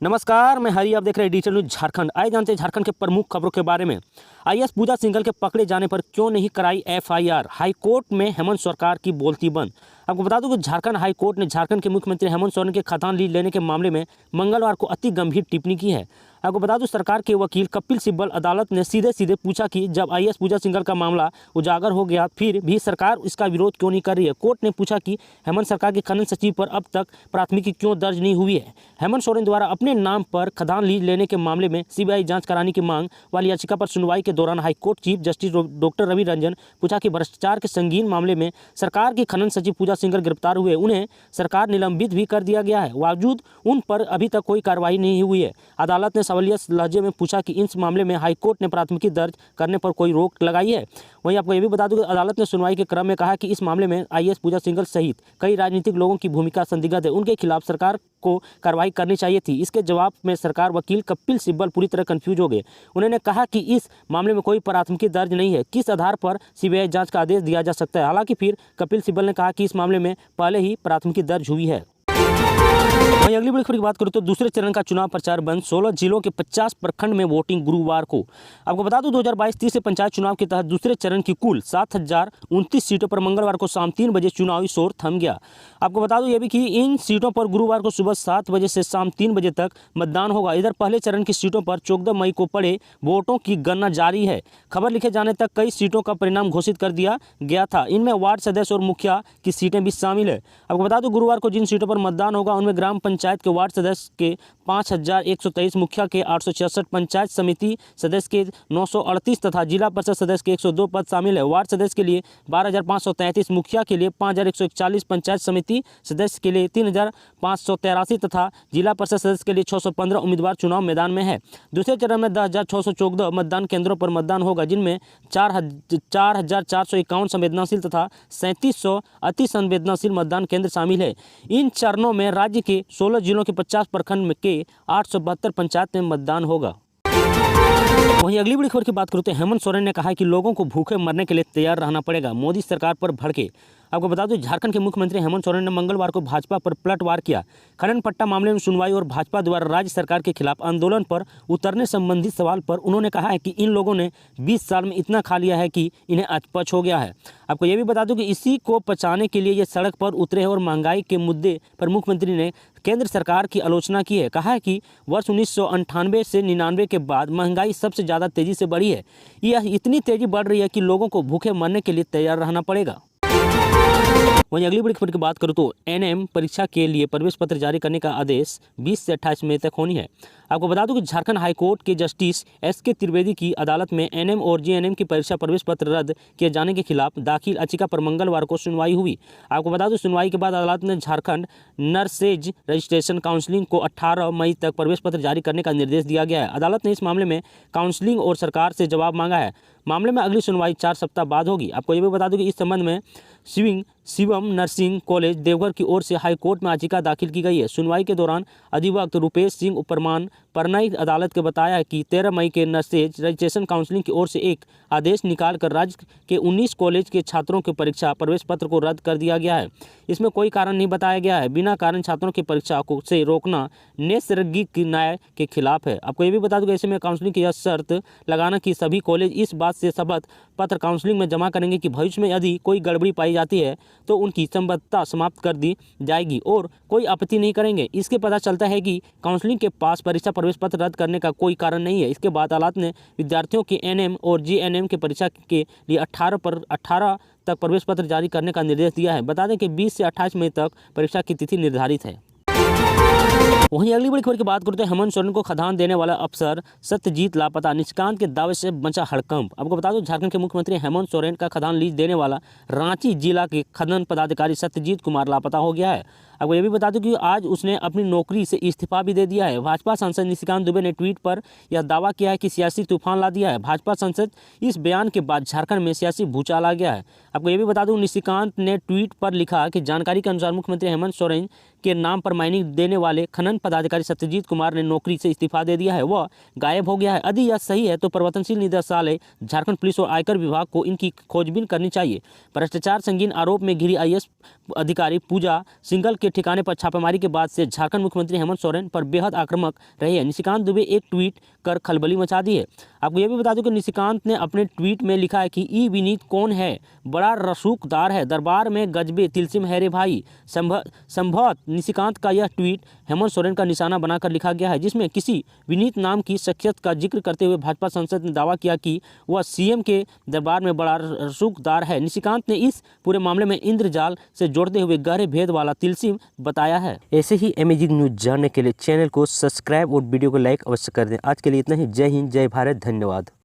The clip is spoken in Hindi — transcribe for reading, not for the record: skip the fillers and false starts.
नमस्कार, मैं हरी। आप देख रहे हैं डिजिटल न्यूज झारखंड। आइए जानते हैं झारखंड के प्रमुख खबरों के बारे में। आईएएस पूजा सिंघल के पकड़े जाने पर क्यों नहीं कराई एफआईआर, हाईकोर्ट में हेमंत सरकार की बोलती बंद। आपको बता दूं कि झारखंड हाईकोर्ट ने झारखंड के मुख्यमंत्री हेमंत सोरेन के खदान लीज लेने के मामले में मंगलवार को अति गंभीर टिप्पणी की है। आपको बता दूं, सरकार के वकील कपिल सिब्बल अदालत ने सीधे सीधे पूछा कि जब आईएएस पूजा सिंघल का मामला उजागर हो गया, फिर भी सरकार इसका विरोध क्यों नहीं कर रही है। कोर्ट ने पूछा कि हेमंत सरकार के खनन सचिव पर अब तक प्राथमिकी क्यों दर्ज नहीं हुई है। हेमंत सोरेन द्वारा अपने नाम पर खदान लीज लेने के मामले में सीबीआई जांच कराने की मांग वाली याचिका पर सुनवाई के दौरान high court chief justice doctor Ravi Ranjan पूछा कि भ्रष्टाचार के संगीन मामले में सरकार की खनन सचिव पूजा सिंघल गिरफ्तार हुए, उन्हें सरकार निलंबित भी कर दिया गया है, बावजूद उन पर अभी तक कोई कार्रवाई नहीं हुई है। अदालत ने सवालिया लहजे में पूछा कि इस मामले में हाईकोर्ट ने प्राथमिकी दर्ज करने पर कोई रोक लगाई है। वहीं आपको यह भी बता दूं कि अदालत ने सुनवाई के क्रम में कहा कि इस मामले में आईएएस पूजा सिंघल सहित कई राजनीतिक लोगों की भूमिका संदिग्ध है, उनके खिलाफ सरकार को कार्रवाई करनी चाहिए थी। इसके जवाब में सरकार वकील कपिल सिब्बल पूरी तरह कंफ्यूज हो गए। उन्होंने कहा कि इस मामले में कोई प्राथमिकी दर्ज नहीं है, किस आधार पर सीबीआई जांच का आदेश दिया जा सकता है। हालांकि फिर कपिल सिब्बल ने कहा कि इस मामले में पहले ही प्राथमिकी दर्ज हुई है। वहीं अगली बड़ी खबर की बात करूं तो दूसरे चरण का चुनाव प्रचार बंद, 16 जिलों के 50 प्रखंड में वोटिंग गुरुवार को। आपको बता दूं 2022-23 से पंचायत चुनाव के तहत दूसरे चरण की कुल 7029 सीटों पर मंगलवार को शाम 3 बजे चुनावी शोर थम गया। आपको बता दूं यह भी कि इन सीटों पर गुरुवार को सुबह 7 बजे से शाम 3 बजे तक मतदान होगा। इधर पहले चरण की सीटों पर 14 मई को पड़े वोटों की गणना जारी है। खबर लिखे जाने तक कई सीटों का परिणाम घोषित कर दिया गया था। इनमें वार्ड सदस्य और मुखिया की सीटें भी शामिल है। आपको बता दूं गुरुवार को जिन सीटों पर मतदान होगा उनमें ग्राम पंचायत के वार्ड सदस्य के 5123, मुखिया के 866, पंचायत समिति सदस्य के 938 तथा जिला परिषद सदस्य के 102 पद शामिल है। वार्ड सदस्य के लिए 12533, मुखिया के लिए 5141, पंचायत समिति सदस्य के लिए 3583 तथा जिला परिषद सदस्य के लिए 615 उम्मीदवार चुनाव मैदान में है। दूसरे चरण में 10,614 मतदान केंद्रों पर मतदान होगा, जिनमें 4,451 संवेदनशील तथा 3700 अति संवेदनशील मतदान केंद्र शामिल है। इन चरणों में राज्य के 16 जिलों के 50 प्रखंड के 872 पंचायत में मतदान होगा। वहीं अगली बड़ी खबर की बात करूं तो हेमंत सोरेन ने कहा कि लोगों को भूखे मरने के लिए तैयार रहना पड़ेगा, मोदी सरकार पर भड़के। आपको बता दूं झारखंड के मुख्यमंत्री हेमंत सोरेन ने मंगलवार को भाजपा पर पलटवार किया। खनन पट्टा मामले में सुनवाई और भाजपा द्वारा राज्य सरकार के खिलाफ आंदोलन पर उतरने संबंधी सवाल पर उन्होंने कहा है कि इन लोगों ने 20 साल में इतना खा लिया है कि इन्हें अचपच हो गया है। आपको यह भी बता दूं कि इसी को पचाने के लिए ये सड़क पर उतरे हैं और महंगाई के मुद्दे पर मुख्यमंत्री ने केंद्र सरकार की आलोचना की है। कहा है कि वर्ष 1998 से 99 के बाद महंगाई सबसे ज़्यादा तेज़ी से बढ़ी है। यह इतनी तेज़ी बढ़ रही है कि लोगों को भूखे मरने के लिए तैयार रहना पड़ेगा। वहीं अगली बड़ी खबर की बात करूं तो एनएम परीक्षा के लिए प्रवेश पत्र जारी करने का आदेश 20 से 28 मई तक होनी है। आपको बता दूं कि झारखंड हाईकोर्ट के जस्टिस एसके त्रिवेदी की अदालत में एनएम और जीएनएम की परीक्षा प्रवेश पत्र रद्द किए जाने के खिलाफ दाखिल याचिका पर मंगलवार को सुनवाई हुई। आपको बता दूं सुनवाई के बाद अदालत ने झारखंड नर्सेज रजिस्ट्रेशन काउंसिलिंग को 18 मई तक प्रवेश पत्र जारी करने का निर्देश दिया गया है। अदालत ने इस मामले में काउंसिलिंग और सरकार से जवाब मांगा है। मामले में अगली सुनवाई 4 सप्ताह बाद होगी। आपको ये भी बता दूं कि इस संबंध में शिवम नर्सिंग कॉलेज देवघर की ओर से हाईकोर्ट में याचिका दाखिल की गई है। सुनवाई के दौरान अधिवक्ता रुपेश सिंह उपरमान परनाई अदालत के बताया कि 13 मई के नर्सेज रजिस्ट्रेशन काउंसिलिंग की ओर से एक आदेश निकालकर राज्य के 19 कॉलेज के छात्रों की परीक्षा प्रवेश पत्र को रद्द कर दिया गया है। इसमें कोई कारण नहीं बताया गया है। बिना कारण छात्रों की परीक्षा को से रोकना नैसर्गिक न्याय के खिलाफ है। आपको ये भी बता दूं कि ऐसे में काउंसिलिंग की यह शर्त लगाना कि सभी कॉलेज इस बात से शपथ पत्र काउंसिलिंग में जमा करेंगे कि भविष्य में यदि कोई गड़बड़ी पाई जाती है तो उनकी संबद्धता समाप्त कर दी जाएगी और कोई आपत्ति नहीं करेंगे। इसके पता चलता है कि काउंसिलिंग के पास परीक्षा प्रवेश पत्र रद्द करने का कोई कारण नहीं है। इसके बाद अदालत ने विद्यार्थियों के एनएम और जीएनएम की परीक्षा के लिए 18 तक प्रवेश पत्र जारी करने का निर्देश दिया है। बता दें कि 20 से 28 मई तक परीक्षा की तिथि निर्धारित है। वहीं अगली बड़ी खबर की बात करते हैं हेमंत सोरेन को खदान देने वाला अफसर सत्यजीत लापता, निशिकांत के दावे से मचा हड़कंप। आपको बता दूं झारखंड के मुख्यमंत्री हेमंत सोरेन का खदान लीज देने वाला रांची जिला के खनन पदाधिकारी सत्यजीत कुमार लापता हो गया है। आपको ये भी बता दूं कि आज उसने अपनी नौकरी से इस्तीफा भी दे दिया है। भाजपा सांसद निशिकांत दुबे ने ट्वीट पर यह दावा किया है कि सियासी तूफान ला दिया है। भाजपा सांसद इस बयान के बाद झारखंड में सियासी भूचाल आ गया है। आपको ये भी बता दूं निशिकांत ने ट्वीट पर लिखा कि जानकारी के अनुसार मुख्यमंत्री हेमंत सोरेन के नाम पर माइनिंग देने वाले खनन प्रखंड पदाधिकारी सत्यजीत कुमार ने नौकरी से इस्तीफा दे दिया है, वह गायब हो गया है। यदि यह सही है तो परिवर्तनशील निदेशालय झारखंड पुलिस और आयकर विभाग को इनकी खोजबीन करनी चाहिए। भ्रष्टाचार संगीन आरोप में घिरी IAS अधिकारी पूजा सिंघल के ठिकाने पर छापेमारी के बाद से झारखंड मुख्यमंत्री हेमंत सोरेन पर बेहद आक्रामक रहे हैं। निशिकांत दुबे एक ट्वीट कर खलबली मचा दी है। आपको यह भी बता दूं कि निशिकांत ने अपने ट्वीट में लिखा है कि ई विनीत कौन है, बड़ा रसूखदार है, दरबार में गजबे तिलसिम है रे भाई। संभवत निशिकांत का यह ट्वीट हेमंत सोरेन का निशाना बनाकर लिखा गया है, जिसमें किसी विनीत नाम की शख्सियत का जिक्र करते हुए भाजपा सांसद ने दावा किया कि वह CM के दरबार में बड़ा रसूखदार है। निशिकांत ने इस पूरे मामले में इंद्रजाल से जोड़ते हुए गहरे भेद वाला तिलसिम बताया है। ऐसे ही अमेजिंग न्यूज जानने के लिए चैनल को सब्सक्राइब और वीडियो को लाइक अवश्य कर दें। आज के लिए इतना ही। जय हिंद, जय भारत, धन्यवाद।